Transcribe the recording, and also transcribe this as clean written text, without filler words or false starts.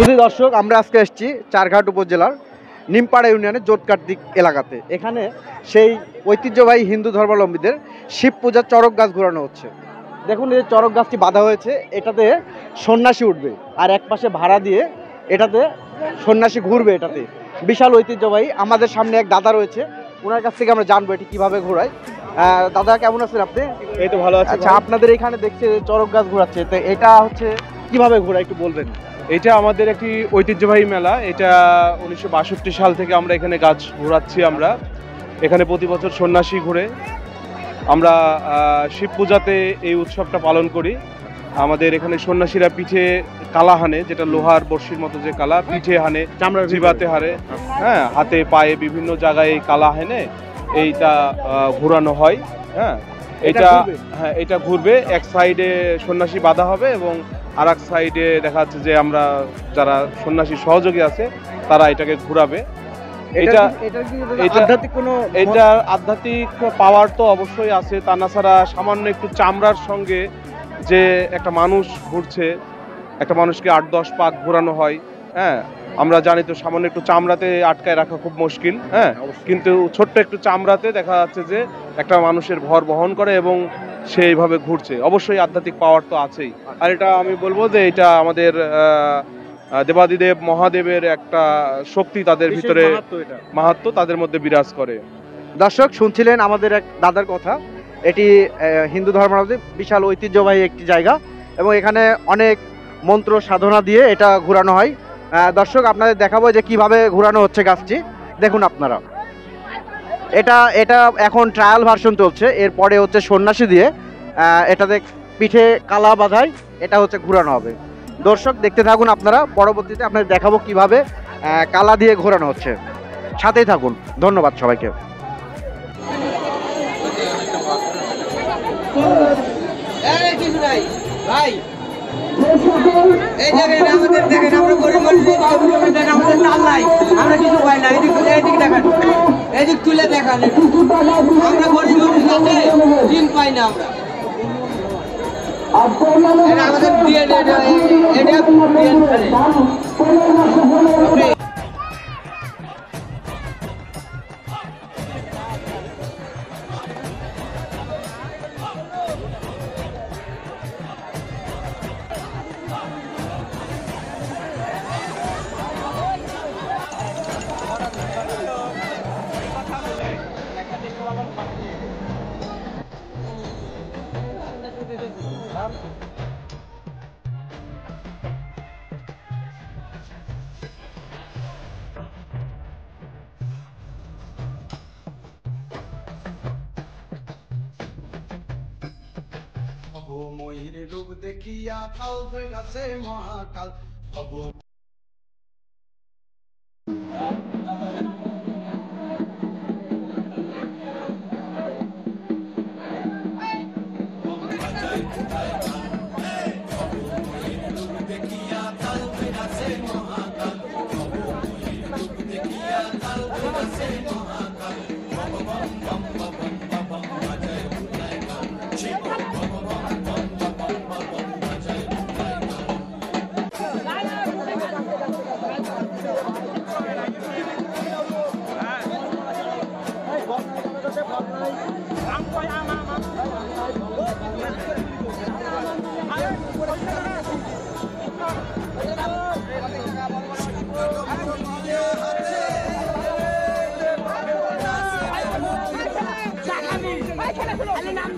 শুধু দর্শক, আমরা আজকে এসেছি চারঘাট উপজেলার নিমপাড়া ইউনিয়নের জোটকার্তিক এলাকাতে। এখানে সেই ঐতিহ্যবাহী হিন্দু ধর্মাবলম্বীদের শিব পূজার চড়ক গাছ ঘোরানো হচ্ছে। দেখুন, এই চড়ক গাছটি বাঁধা হয়েছে, এটাতে সন্ন্যাসী উঠবে আর এক পাশে ভাড়া দিয়ে এটাতে সন্ন্যাসী ঘুরবে। এটাতে বিশাল ঐতিহ্যবাহী। আমাদের সামনে এক দাদা রয়েছে, ওনার কাছ থেকে আমরা জানবো এটি কিভাবে ঘোরায়। দাদা, কেমন আছেন আপনি? এই তো ভালো আছি। আচ্ছা, আপনাদের এখানে দেখছে চড়ক গাছ ঘোরাচ্ছে, তো এটা হচ্ছে কিভাবে ঘোরায় একটু বলবেন? এটা আমাদের একটি ঐতিহ্যবাহী মেলা। এটা 1962 সাল থেকে আমরা এখানে গাছ ঘোরাচ্ছি। আমরা এখানে প্রতি বছর সন্ন্যাসী ঘুরে। আমরা শিব পূজাতে এই উৎসবটা পালন করি। আমাদের এখানে সন্ন্যাসীরা পিঠে কালা হানে, যেটা লোহার বর্ষির মতো যে কালা, পিঠে হানে, চামড়ার জিবাতে হারে, হ্যাঁ, হাতে পায়ে বিভিন্ন জায়গায় এই কালা হেনে এইটা ঘোরানো হয়। হ্যাঁ, এটা ঘুরবে। এক সাইডে সন্ন্যাসী বাঁধা হবে এবং আর এক সাইডে দেখা যাচ্ছে যে আমরা যারা সন্ন্যাসী সহযোগী আছে তারা এটাকে ঘুরাবে। এটার আধ্যাত্মিক পাওয়ার তো অবশ্যই আছে, তা না ছাড়া সামান্য একটু চামড়ার সঙ্গে যে একটা মানুষ ঘুরছে, একটা মানুষকে 8-10 পাক ঘোরানো হয়। হ্যাঁ, আমরা জানি তো সামান্য একটু চামড়াতে আটকায় রাখা খুব মুশকিল। হ্যাঁ, কিন্তু ছোট্ট একটু চামড়াতে দেখা যাচ্ছে যে একটা মানুষের ভর বহন করে এবং সে এইভাবে ঘুরছে। অবশ্যই আধ্যাত্মিক পাওয়ার তো আছেই। আর এটা আমি বলবো যে এটা আমাদের দেবাদিদেব মহাদেবের একটা শক্তি, তাদের ভিতরে মাহাত্ম্য তাদের মধ্যে বিরাজ করে। দর্শক, শুনছিলেন আমাদের এক দাদার কথা। এটি হিন্দু ধর্মাবলম্বী বিশাল ঐতিহ্যবাহী একটি জায়গা এবং এখানে অনেক মন্ত্র সাধনা দিয়ে এটা ঘোরানো হয়। দর্শক, আপনাদের দেখাবো যে কিভাবে ঘোরানো হচ্ছে গাছটি। দেখুন আপনারা, এটা এখন ট্রায়াল ভার্সন চলছে। এরপরে হচ্ছে সন্ন্যাসী দিয়ে এটাতে পিঠে কালা বাঁধায় এটা হচ্ছে ঘোরানো হবে। দর্শক, দেখতে থাকুন আপনারা। পরবর্তীতে আপনাদের দেখাবো কিভাবে কালা দিয়ে ঘোরানো হচ্ছে। সাথেই থাকুন। ধন্যবাদ সবাইকে। ভাই, এই দেখেন আমাদের, দেখেন আমরা গরিব মানুষ, আমাদের চাল নাই, আমরা কিছু পাই না। এদিক দেখান, এদিক তুলে দেখান। আমরা গরিব মানুষ আছে, দিন পাই না আমরা। আমাদের দিয়ে ময়ূর রূপ দেখিয়া কাল হয়ে গেছে মহাকাল। নাম